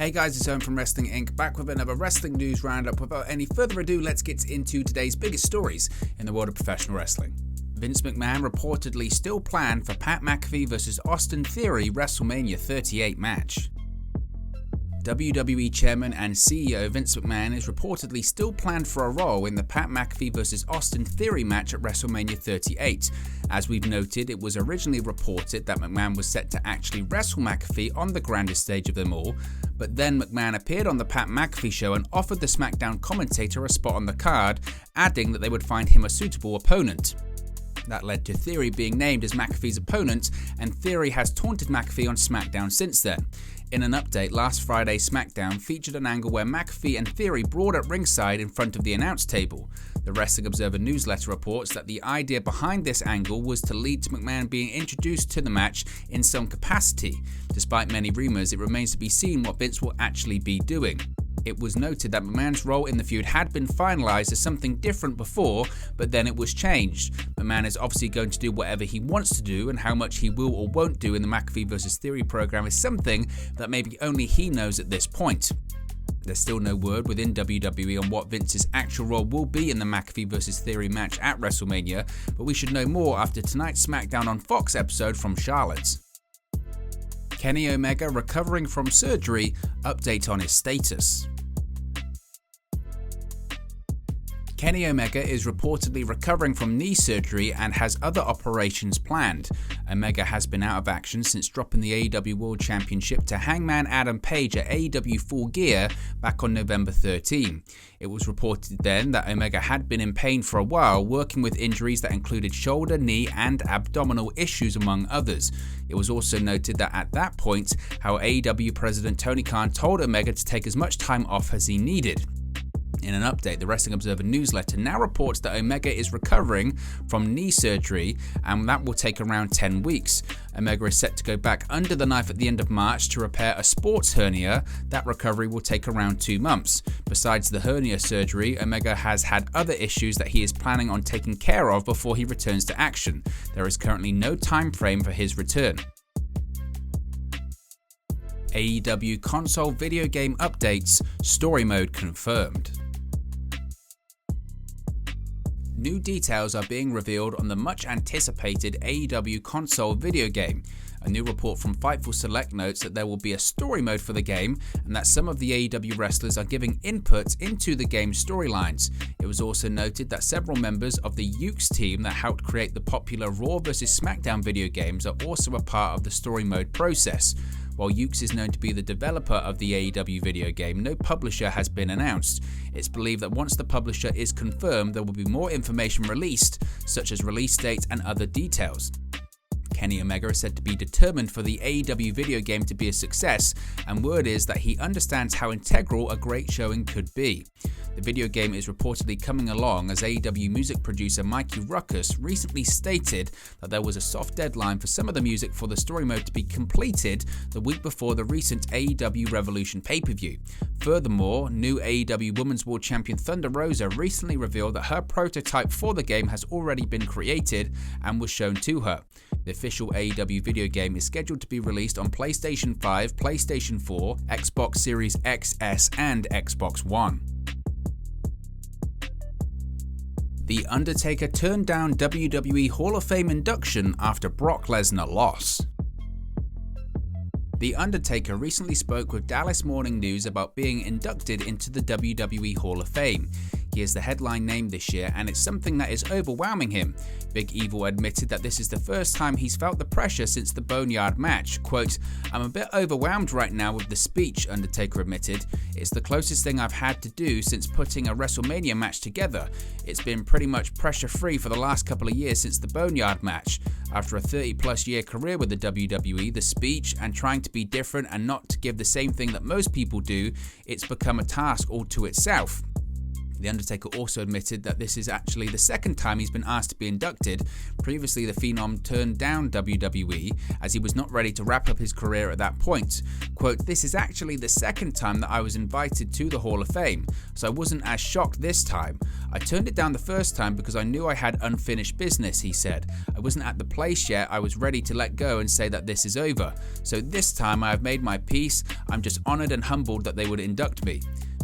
Hey guys, it's Owen from Wrestling Inc. back with another wrestling news roundup. Without any further ado, let's get into today's biggest stories in the world of professional wrestling. Vince McMahon reportedly still planned for Pat McAfee vs Austin Theory WrestleMania 38 match. WWE Chairman and CEO Vince McMahon is reportedly still planned for a role in the Pat McAfee vs Austin Theory match at WrestleMania 38. As we've noted, it was originally reported that McMahon was set to actually wrestle McAfee on the grandest stage of them all, but then McMahon appeared on the Pat McAfee show and offered the SmackDown commentator a spot on the card, adding that they would find him a suitable opponent. That led to Theory being named as McAfee's opponent, and Theory has taunted McAfee on SmackDown since then. In an update, last Friday's SmackDown featured an angle where McAfee and Theory brawled at ringside in front of the announce table. The Wrestling Observer newsletter reports that the idea behind this angle was to lead to McMahon being introduced to the match in some capacity. Despite many rumours, it remains to be seen what Vince will actually be doing. It was noted that McMahon's role in the feud had been finalised as something different before, but then it was changed. McMahon is obviously going to do whatever he wants to do, and how much he will or won't do in the McAfee vs Theory program is something that maybe only he knows at this point. There's still no word within WWE on what Vince's actual role will be in the McAfee vs Theory match at WrestleMania, but we should know more after tonight's SmackDown on Fox episode from Charlotte. Kenny Omega recovering from surgery, update on his status. Kenny Omega is reportedly recovering from knee surgery and has other operations planned. Omega has been out of action since dropping the AEW World Championship to Hangman Adam Page at AEW Full Gear back on November 13. It was reported then that Omega had been in pain for a while, working with injuries that included shoulder, knee and abdominal issues among others. It was also noted that at that point, how AEW President Tony Khan told Omega to take as much time off as he needed. In an update, the Wrestling Observer newsletter now reports that Omega is recovering from knee surgery, and that will take around 10 weeks. Omega is set to go back under the knife at the end of March to repair a sports hernia. That recovery will take around 2 months. Besides the hernia surgery, Omega has had other issues that he is planning on taking care of before he returns to action. There is currently no time frame for his return. AEW console video game updates, story mode confirmed. New details are being revealed on the much anticipated AEW console video game. A new report from Fightful Select notes that there will be a story mode for the game and that some of the AEW wrestlers are giving input into the game's storylines. It was also noted that several members of the Ukes team that helped create the popular Raw vs SmackDown video games are also a part of the story mode process. While Ukes is known to be the developer of the AEW video game, no publisher has been announced. It's believed that once the publisher is confirmed, there will be more information released, such as release date and other details. Kenny Omega is said to be determined for the AEW video game to be a success, and word is that he understands how integral a great showing could be. The video game is reportedly coming along as AEW music producer Mikey Ruckus recently stated that there was a soft deadline for some of the music for the story mode to be completed the week before the recent AEW Revolution pay-per-view. Furthermore, new AEW Women's World Champion Thunder Rosa recently revealed that her prototype for the game has already been created and was shown to her. The official AEW video game is scheduled to be released on PlayStation 5, PlayStation 4, Xbox Series XS and Xbox One. The Undertaker turned down WWE Hall of Fame induction after Brock Lesnar loss. The Undertaker recently spoke with Dallas Morning News about being inducted into the WWE Hall of Fame. He is the headline name this year, and it's something that is overwhelming him. Big Evil admitted that this is the first time he's felt the pressure since the Boneyard match. Quote, "I'm a bit overwhelmed right now with the speech," Undertaker admitted. "It's the closest thing I've had to do since putting a WrestleMania match together. It's been pretty much pressure-free for the last couple of years since the Boneyard match. After a 30-plus year career with the WWE, the speech, and trying to be different and not to give the same thing that most people do, it's become a task all to itself." The Undertaker also admitted that this is actually the second time he's been asked to be inducted. Previously, the Phenom turned down WWE as he was not ready to wrap up his career at that point. Quote, "This is actually the second time that I was invited to the Hall of Fame, so I wasn't as shocked this time. I turned it down the first time because I knew I had unfinished business," he said. "I wasn't at the place yet. I was ready to let go and say that this is over. So this time I have made my peace. I'm just honored and humbled that they would induct me."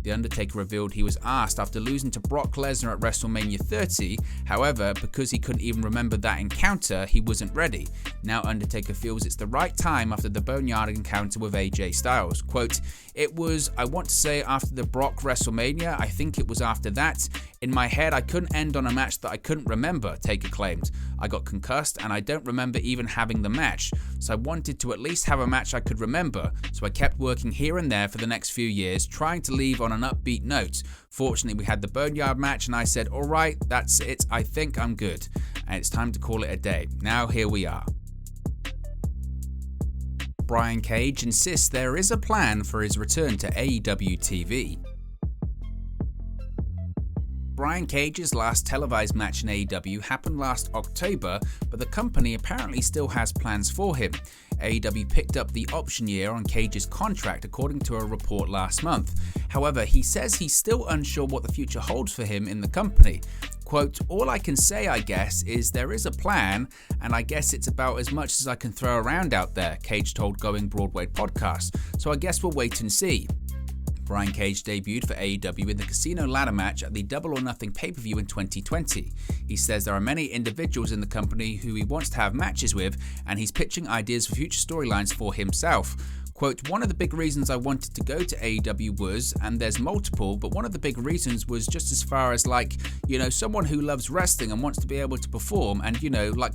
The Undertaker revealed he was asked after losing to Brock Lesnar at WrestleMania 30, however, because he couldn't even remember that encounter, he wasn't ready. Now Undertaker feels it's the right time after the Boneyard encounter with AJ Styles. Quote, "It was, I want to say after the Brock WrestleMania, I think it was after that. In my head, I couldn't end on a match that I couldn't remember," Taker claimed. "I got concussed and I don't remember even having the match, so I wanted to at least have a match I could remember, so I kept working here and there for the next few years, trying to leave on an upbeat note. Fortunately, we had the Boneyard match and I said, alright, that's it, I think I'm good, and it's time to call it a day. Now here we are." Brian Cage insists there is a plan for his return to AEW TV. Brian Cage's last televised match in AEW happened last October, but the company apparently still has plans for him. AEW picked up the option year on Cage's contract according to a report last month. However, he says he's still unsure what the future holds for him in the company. Quote, "All I can say, I guess, is there is a plan, and I guess it's about as much as I can throw around out there," Cage told Going Broadway podcast. "So I guess we'll wait and see." Brian Cage debuted for AEW in the Casino Ladder match at the Double or Nothing pay-per-view in 2020. He says there are many individuals in the company who he wants to have matches with, and he's pitching ideas for future storylines for himself. Quote, "One of the big reasons I wanted to go to AEW was, and there's multiple, but one of the big reasons was just as far as someone who loves wrestling and wants to be able to perform and,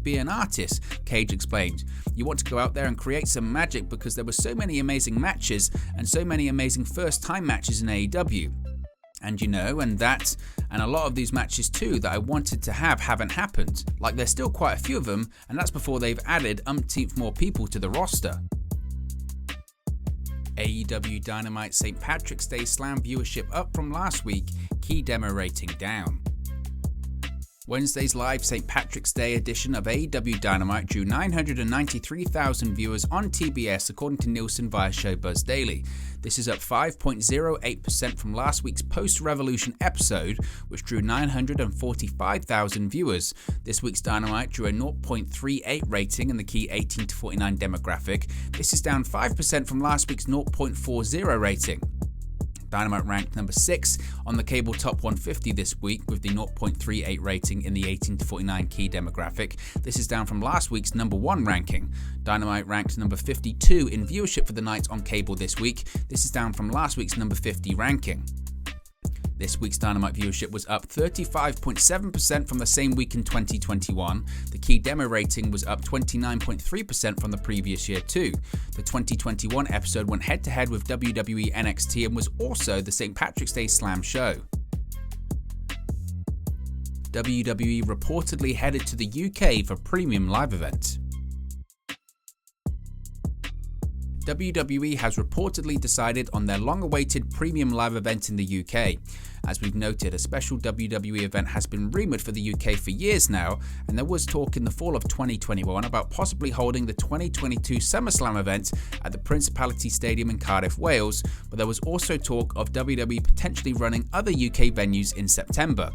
be an artist," Cage explained. "You want to go out there and create some magic because there were so many amazing matches and so many amazing first-time matches in AEW. And and a lot of these matches too that I wanted to have haven't happened. There's still quite a few of them, and that's before they've added umpteenth more people to the roster." AEW Dynamite St. Patrick's Day Slam viewership up from last week, key demo rating down. Wednesday's live St. Patrick's Day edition of AEW Dynamite drew 993,000 viewers on TBS according to Nielsen via Showbuzz Daily. This is up 5.08% from last week's post-Revolution episode, which drew 945,000 viewers. This week's Dynamite drew a 0.38 rating in the key 18 to 49 demographic. This is down 5% from last week's 0.40 rating. Dynamite ranked number 6 on the cable top 150 this week with the 0.38 rating in the 18 to 49 key demographic. This is down from last week's number 1 ranking. Dynamite ranked number 52 in viewership for the night on cable this week. This is down from last week's number 50 ranking. This week's Dynamite viewership was up 35.7% from the same week in 2021. The key demo rating was up 29.3% from the previous year too. The 2021 episode went head-to-head with WWE NXT and was also the St. Patrick's Day Slam show. WWE reportedly headed to the UK for premium live event. WWE has reportedly decided on their long-awaited premium live event in the UK. As we've noted, a special WWE event has been rumoured for the UK for years now, and there was talk in the fall of 2021 about possibly holding the 2022 SummerSlam event at the Principality Stadium in Cardiff, Wales, but there was also talk of WWE potentially running other UK venues in September.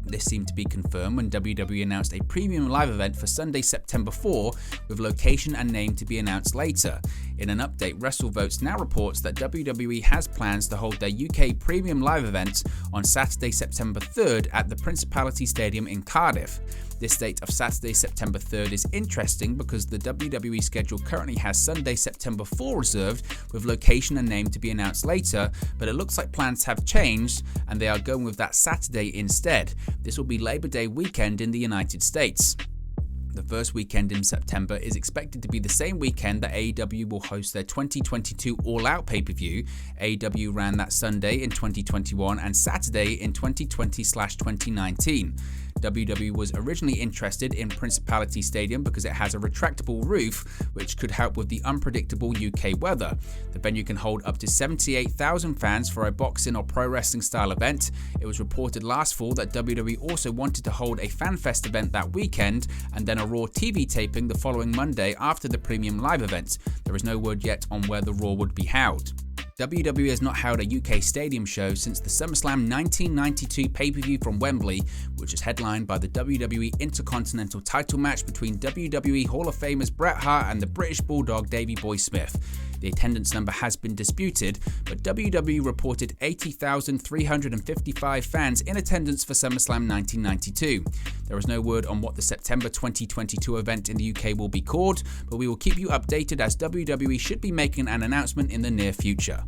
This seemed to be confirmed when WWE announced a premium live event for Sunday, September 4, with location and name to be announced later. In an update, WrestleVotes now reports that WWE has plans to hold their UK premium live event on Saturday, September 3rd at the Principality Stadium in Cardiff. This date of Saturday, September 3rd is interesting because the WWE schedule currently has Sunday, September 4 reserved, with location and name to be announced later, but it looks like plans have changed and they are going with that Saturday instead. This will be Labor Day weekend in the United States. The first weekend in September is expected to be the same weekend that AEW will host their 2022 All Out pay-per-view. AEW ran that Sunday in 2021 and Saturday in 2020/2019. WWE was originally interested in Principality Stadium because it has a retractable roof, which could help with the unpredictable UK weather. The venue can hold up to 78,000 fans for a boxing or pro wrestling style event. It was reported last fall that WWE also wanted to hold a FanFest event that weekend and then a Raw TV taping the following Monday after the premium live event. There is no word yet on where the Raw would be held. WWE has not held a UK stadium show since the SummerSlam 1992 pay-per-view from Wembley, which is headlined by the WWE Intercontinental title match between WWE Hall of Famers Bret Hart and the British Bulldog Davey Boy Smith. The attendance number has been disputed, but WWE reported 80,355 fans in attendance for SummerSlam 1992. There is no word on what the September 2022 event in the UK will be called, but we will keep you updated as WWE should be making an announcement in the near future.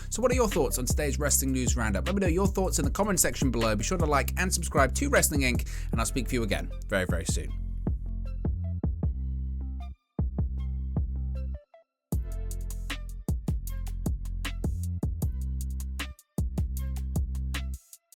So what are your thoughts on today's Wrestling News Roundup? Let me know your thoughts in the comment section below. Be sure to like and subscribe to Wrestling Inc. and I'll speak to you again very, very soon.